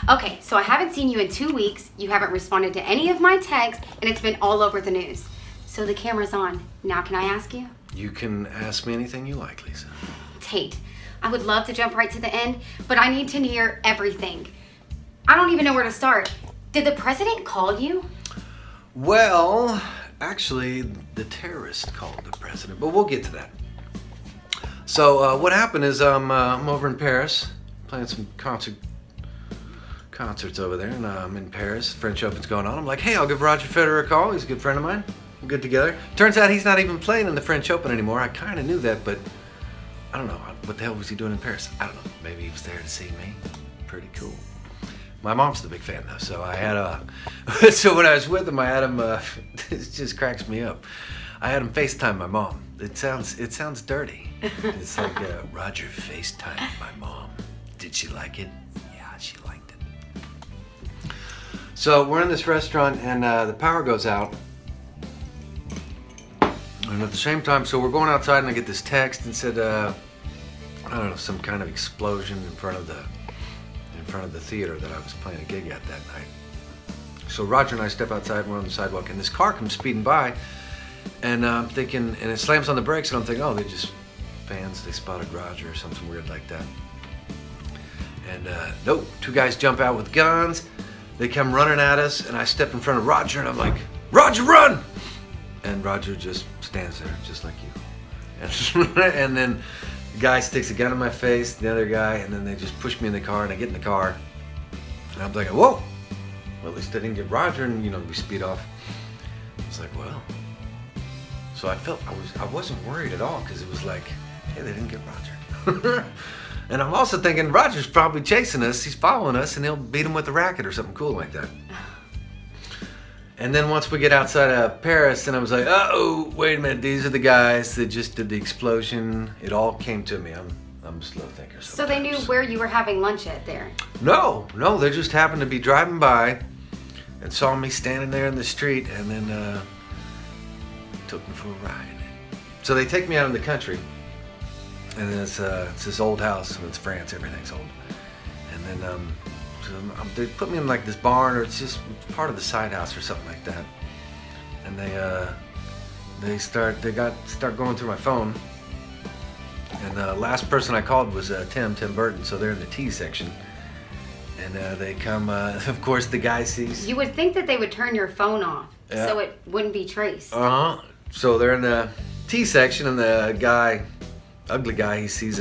Okay, so I haven't seen you in 2 weeks. You haven't responded to any of my texts, and it's been all over the news. So the camera's on. Now can I ask you? You can ask me anything you like, Lisa. Tate, I would love to jump right to the end, but I need to hear everything. I don't even know where to start. Did the president call you? Well, actually, the terrorist called the president, but we'll get to that. So what happened is I'm over in Paris playing some concerts over there, and I'm in Paris. French Open's going on. I'm like, hey, I'll give Roger Federer a call. He's a good friend of mine. We're good together. Turns out he's not even playing in the French Open anymore. I kind of knew that, but I don't know. What the hell was he doing in Paris? I don't know. Maybe he was there to see me. Pretty cool. My mom's the big fan though, so I had so when I was with him, I had him, it just cracks me up. I had him FaceTime my mom. It sounds dirty. It's like, Roger FaceTimed my mom. Did she like it? Yeah, she liked it. So we're in this restaurant and the power goes out. And at the same time, so we're going outside and I get this text and said, I don't know, some kind of explosion in front of the theater that I was playing a gig at that night. So Roger and I step outside, we're on the sidewalk, and this car comes speeding by, and I'm thinking, and it slams on the brakes, and I'm thinking, oh, they just fans, they spotted Roger or something weird like that. And nope, two guys jump out with guns, they come running at us, and I step in front of Roger, and I'm like, Roger, run! And Roger just stands there, just like you. And then the guy sticks a gun in my face, the other guy, and then they just push me in the car, and I get in the car, and I'm thinking, whoa! Well, at least I didn't get Roger, and you know, we speed off. It's like, well. So I felt, I wasn't worried at all, because it was like, hey, they didn't get Roger. And I'm also thinking, Roger's probably chasing us, he's following us, and he'll beat him with a racket or something cool like that. And then once we get outside of Paris, then I was like, uh-oh, wait a minute, these are the guys that just did the explosion. It all came to me. I'm a slow thinker sometimes. So they knew where you were having lunch at there? No, they just happened to be driving by and saw me standing there in the street, and then took me for a ride. So they take me out in the country, and it's this old house, and it's France, everything's old. And then so they put me in like this barn, or it's just part of the side house or something like that. And they start going through my phone. And the last person I called was Tim Burton, so they're in the T section. And they come, of course the guy sees. You would think that they would turn your phone off, so it wouldn't be traced. So they're in the T section, and the guy, ugly guy, he sees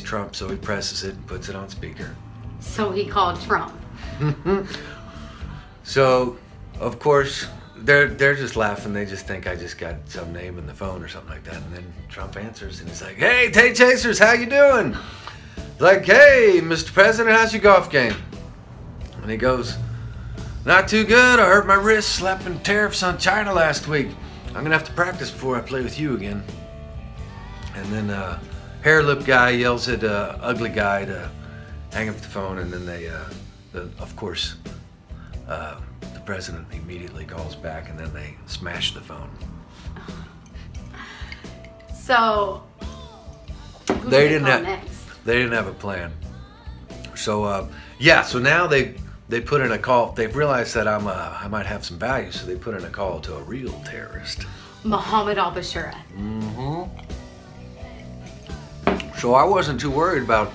Trump, so he presses it and puts it on speaker. So he called Trump. So, of course, they're just laughing. They just think I just got some name in the phone or something like that. And then Trump answers, and he's like, hey, Tate Chasers, how you doing? Like, hey, Mr. President, how's your golf game? And he goes, not too good. I hurt my wrist slapping tariffs on China last week. I'm gonna have to practice before I play with you again. And then hair lip guy yells at ugly guy to hang up the phone, and then they, of course, the president immediately calls back, and then they smash the phone. So they didn't have a plan. So yeah, so now they put in a call. They've realized that I might have some value, so they put in a call to a real terrorist, Mohammed al-Bashir. So I wasn't too worried about.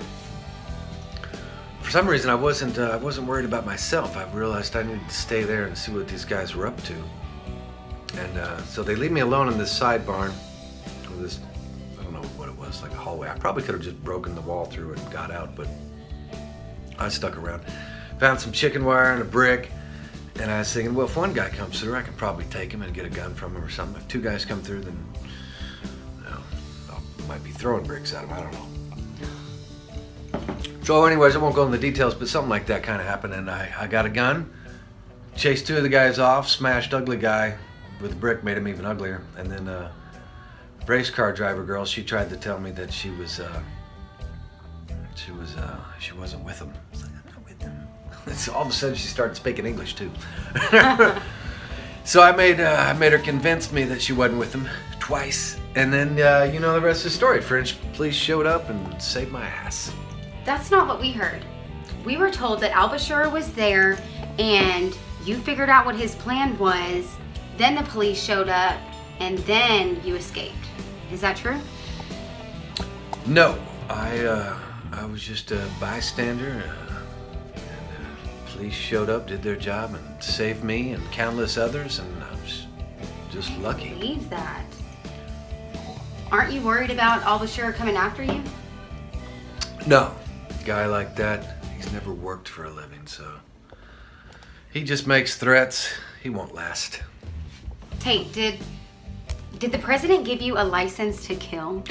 For some reason, I wasn't worried about myself. I realized I needed to stay there and see what these guys were up to. And so they leave me alone in this side barn with this, I don't know what it was, like a hallway. I probably could have just broken the wall through and got out, but I stuck around. Found some chicken wire and a brick, and I was thinking, well, if one guy comes through, I can probably take him and get a gun from him or something. If two guys come through, then I might be throwing bricks at him, I don't know. So anyways, I won't go into the details, but something like that kind of happened, and I got a gun, chased two of the guys off, smashed ugly guy with a brick, made him even uglier, and then race car driver girl, she tried to tell me that she wasn't with him. I was like, I'm not with him. So all of a sudden she started speaking English too. So I made her convince me that she wasn't with him twice, and then you know the rest of the story. French police showed up and saved my ass. That's not what we heard. We were told that Albashura was there and you figured out what his plan was, then the police showed up, and then you escaped. Is that true? No, I was just a bystander, and police showed up, did their job, and saved me and countless others, and I was just lucky. I believe that. Aren't you worried about Albashura coming after you? No, a guy like that, he's never worked for a living, so he just makes threats. He won't last. Tate, did the president give you a license to kill?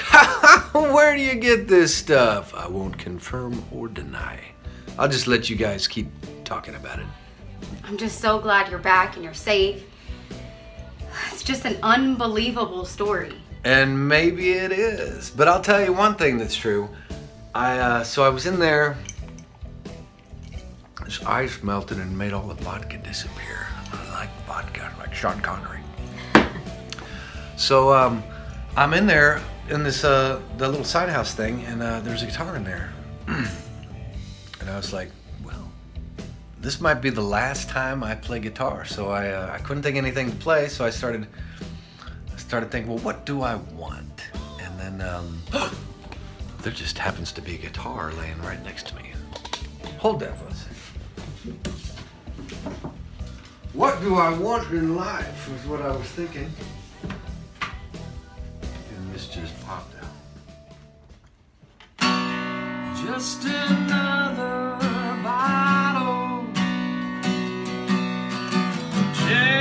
Where do you get this stuff? I won't confirm or deny. I'll just let you guys keep talking about it. I'm just so glad you're back and you're safe. It's just an unbelievable story. And maybe it is, but I'll tell you one thing that's true. So I was in there, his ice melted and made all the vodka disappear. I like vodka, like Sean Connery. So I'm in there in this the little side house thing, and there's a guitar in there. And I was like, well, this might be the last time I play guitar. So I couldn't think of anything to play, so I started thinking, well, what do I want? And then there just happens to be a guitar laying right next to me. Hold that for a second. What do I want in life was what I was thinking. And this just popped out. Just another bottle of Jameson.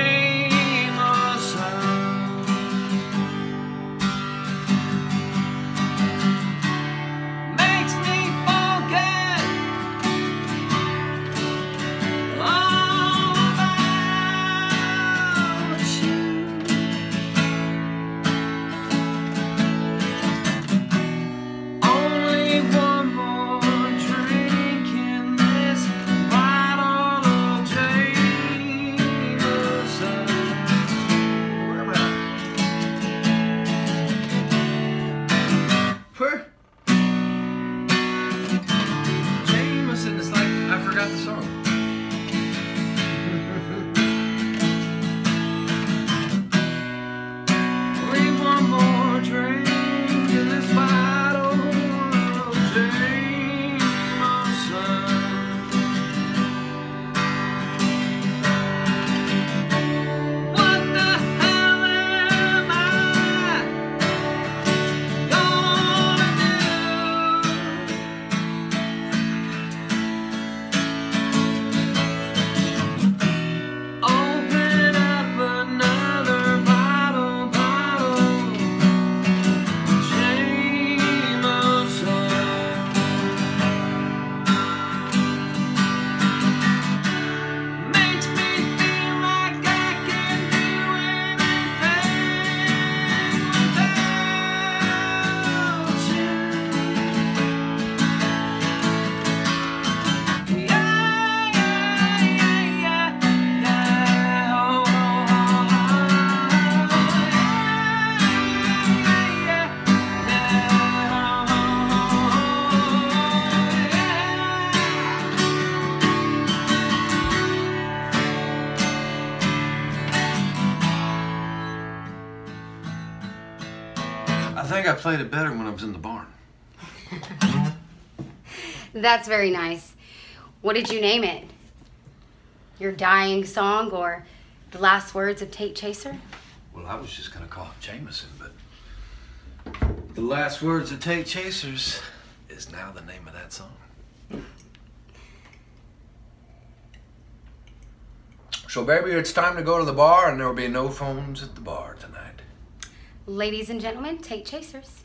Makes me forget all about you. Only one more drink in this bottle of Jameson. Where am I? Where? Jameson, it's like I forgot the song. Only one more drink in this bottle of Jameson. What the hell am I gonna do? Open up another bottle of Jameson. Makes me feel like I can do anything without you. Yeah, yeah, yeah, yeah. Oh, I think I played it better when I was in the barn. That's very nice. What did you name it? Your dying song or the last words of Tate Chaser? Well, I was just gonna call it Jameson, but the last words of Tate Chasers is now the name of that song. So, baby, it's time to go to the bar, and there will be no phones at the bar tonight. Ladies and gentlemen, Tate Chasers.